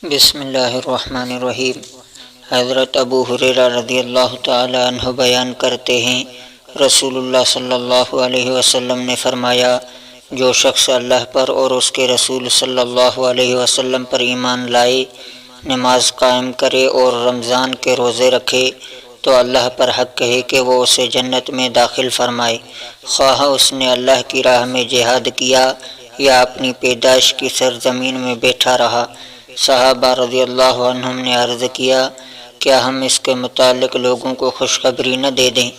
بسم اللہ الرحمن الرحیم۔ حضرت ابو ہریرہ رضی اللہ تعالی عنہ بیان کرتے ہیں، رسول اللہ صلی اللہ علیہ وسلم نے فرمایا، جو شخص اللہ پر اور اس کے رسول صلی اللہ علیہ وسلم پر ایمان لائے، نماز قائم کرے اور رمضان کے روزے رکھے تو اللہ پر حق ہے کہ وہ اسے جنت میں داخل فرمائے، خواہ اس نے اللہ کی راہ میں جہاد کیا یا اپنی پیدائش کی سرزمین میں بیٹھا رہا۔ صحابہ رضی اللہ عنہم نے عرض کیا، کیا ہم اس کے متعلق لوگوں کو خوشخبری نہ دے دیں؟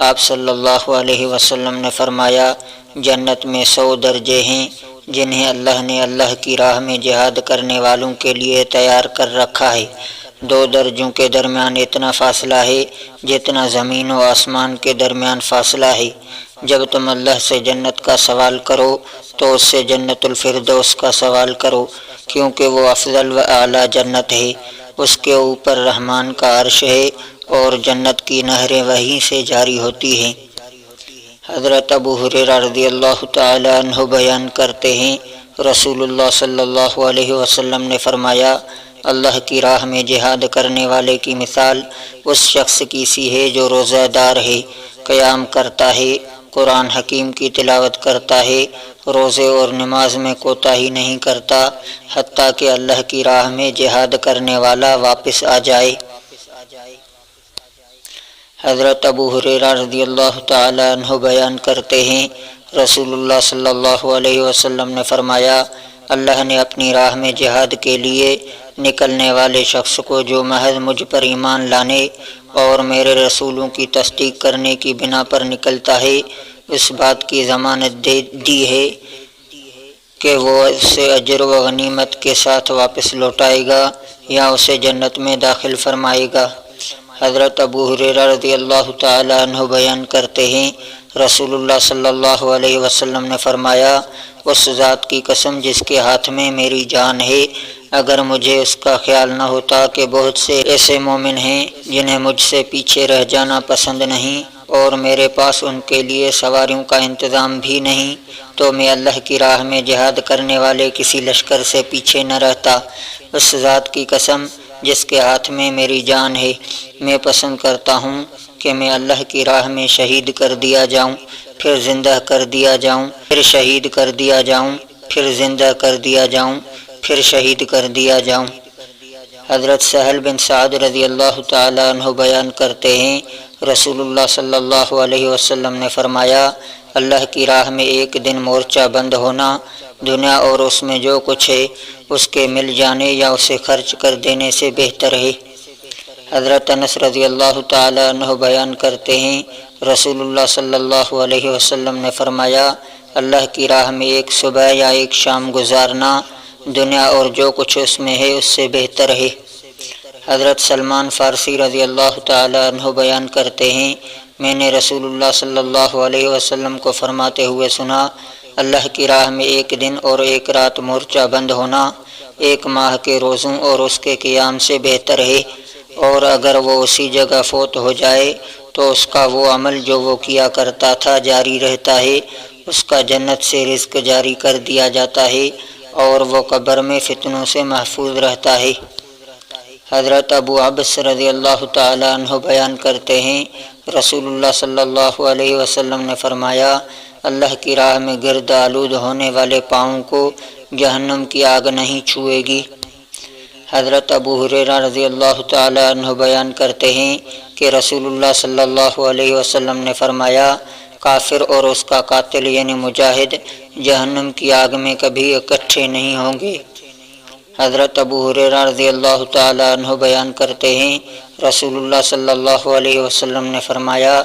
آپ صلی اللہ علیہ وسلم نے فرمایا، جنت میں 100 درجے ہیں جنہیں اللہ نے اللہ کی راہ میں جہاد کرنے والوں کے لیے تیار کر رکھا ہے۔ 2 درجوں کے درمیان اتنا فاصلہ ہے جتنا زمین و آسمان کے درمیان فاصلہ ہے۔ جب تم اللہ سے جنت کا سوال کرو تو اس سے جنت الفردوس کا سوال کرو، کیونکہ وہ افضل و اعلیٰ جنت ہے، اس کے اوپر رحمان کا عرش ہے اور جنت کی نہریں وہیں سے جاری ہوتی ہیں۔ حضرت ابو ہریرہ رضی اللہ تعالی عنہ بیان کرتے ہیں، رسول اللہ صلی اللہ علیہ وسلم نے فرمایا، اللہ کی راہ میں جہاد کرنے والے کی مثال اس شخص کی سی ہے جو روزہ دار ہے، قیام کرتا ہے، قرآن حکیم کی تلاوت کرتا ہے، روزے اور نماز میں کوتاہی نہیں کرتا حتیٰ کہ اللہ کی راہ میں جہاد کرنے والا واپس آ جائے۔ حضرت ابو ہریرہ رضی اللہ تعالی عنہ بیان کرتے ہیں، رسول اللہ صلی اللہ علیہ وسلم نے فرمایا، اللہ نے اپنی راہ میں جہاد کے لیے نکلنے والے شخص کو جو محض مجھ پر ایمان لانے اور میرے رسولوں کی تصدیق کرنے کی بنا پر نکلتا ہے، اس بات کی ضمانت دی ہے کہ وہ اسے اجر و غنیمت کے ساتھ واپس لوٹائے گا یا اسے جنت میں داخل فرمائے گا۔ حضرت ابو ہریرہ رضی اللہ تعالی عنہ بیان کرتے ہیں، رسول اللہ صلی اللہ علیہ وسلم نے فرمایا، اس ذات کی قسم جس کے ہاتھ میں میری جان ہے، اگر مجھے اس کا خیال نہ ہوتا کہ بہت سے ایسے مومن ہیں جنہیں مجھ سے پیچھے رہ جانا پسند نہیں اور میرے پاس ان کے لیے سواریوں کا انتظام بھی نہیں، تو میں اللہ کی راہ میں جہاد کرنے والے کسی لشکر سے پیچھے نہ رہتا۔ اس ذات کی قسم جس کے ہاتھ میں میری جان ہے، میں پسند کرتا ہوں کہ میں اللہ کی راہ میں شہید کر دیا جاؤں، پھر زندہ کر دیا جاؤں، پھر شہید کر دیا جاؤں، پھر زندہ کر دیا جاؤں، پھر شہید کر دیا جاؤں۔ حضرت سہل بن سعد رضی اللہ تعالی عنہ بیان کرتے ہیں، رسول اللہ صلی اللہ علیہ وسلم نے فرمایا، اللہ کی راہ میں ایک دن مورچہ بند ہونا دنیا اور اس میں جو کچھ ہے اس کے مل جانے یا اسے خرچ کر دینے سے بہتر ہے۔ حضرت انس رضی اللہ تعالی عنہ بیان کرتے ہیں، رسول اللہ صلی اللہ علیہ وسلم نے فرمایا، اللہ کی راہ میں ایک صبح یا ایک شام گزارنا دنیا اور جو کچھ اس میں ہے اس سے بہتر ہے۔ حضرت سلمان فارسی رضی اللہ تعالی عنہ بیان کرتے ہیں، میں نے رسول اللہ صلی اللہ علیہ وسلم کو فرماتے ہوئے سنا، اللہ کی راہ میں ایک دن اور ایک رات مورچہ بند ہونا 1 ماہ کے روزوں اور اس کے قیام سے بہتر ہے، اور اگر وہ اسی جگہ فوت ہو جائے تو اس کا وہ عمل جو وہ کیا کرتا تھا جاری رہتا ہے، اس کا جنت سے رزق جاری کر دیا جاتا ہے اور وہ قبر میں فتنوں سے محفوظ رہتا ہے۔ حضرت ابو عبس رضی اللہ تعالی عنہ بیان کرتے ہیں، رسول اللہ صلی اللہ علیہ وسلم نے فرمایا، اللہ کی راہ میں گرد آلود ہونے والے پاؤں کو جہنم کی آگ نہیں چھوئے گی۔ حضرت ابو ہریرہ رضی اللہ تعالی عنہ بیان کرتے ہیں کہ رسول اللہ صلی اللہ علیہ وسلم نے فرمایا، کافر اور اس کا قاتل یعنی مجاہد جہنم کی آگ میں کبھی اکٹھے نہیں ہوں گے۔ حضرت ابو ہریرہ رضی اللہ تعالی عنہ بیان کرتے ہیں، رسول اللہ صلی اللہ علیہ وسلم نے فرمایا،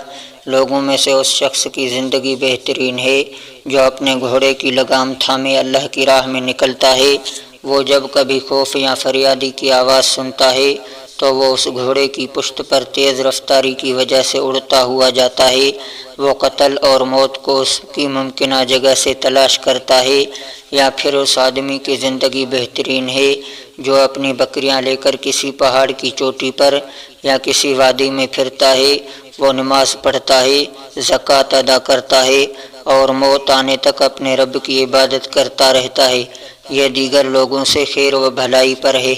لوگوں میں سے اس شخص کی زندگی بہترین ہے جو اپنے گھوڑے کی لگام تھامے اللہ کی راہ میں نکلتا ہے۔ وہ جب کبھی خوف یا فریادی کی آواز سنتا ہے تو وہ اس گھوڑے کی پشت پر تیز رفتاری کی وجہ سے اڑتا ہوا جاتا ہے۔ وہ قتل اور موت کو اس کی ممکنہ جگہ سے تلاش کرتا ہے۔ یا پھر اس آدمی کی زندگی بہترین ہے جو اپنی بکریاں لے کر کسی پہاڑ کی چوٹی پر یا کسی وادی میں پھرتا ہے، وہ نماز پڑھتا ہے، زکوٰۃ ادا کرتا ہے اور موت آنے تک اپنے رب کی عبادت کرتا رہتا ہے، یہ دیگر لوگوں سے خیر و بھلائی پر ہے۔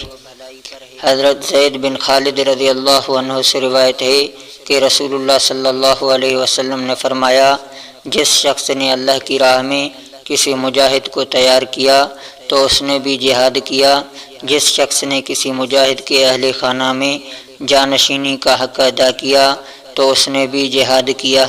حضرت زید بن خالد رضی اللہ عنہ سے روایت ہے کہ رسول اللہ صلی اللہ علیہ وسلم نے فرمایا، جس شخص نے اللہ کی راہ میں کسی مجاہد کو تیار کیا تو اس نے بھی جہاد کیا۔ جس شخص نے کسی مجاہد کے اہل خانہ میں جانشینی کا حق ادا کیا تو اس نے بھی جہاد کیا۔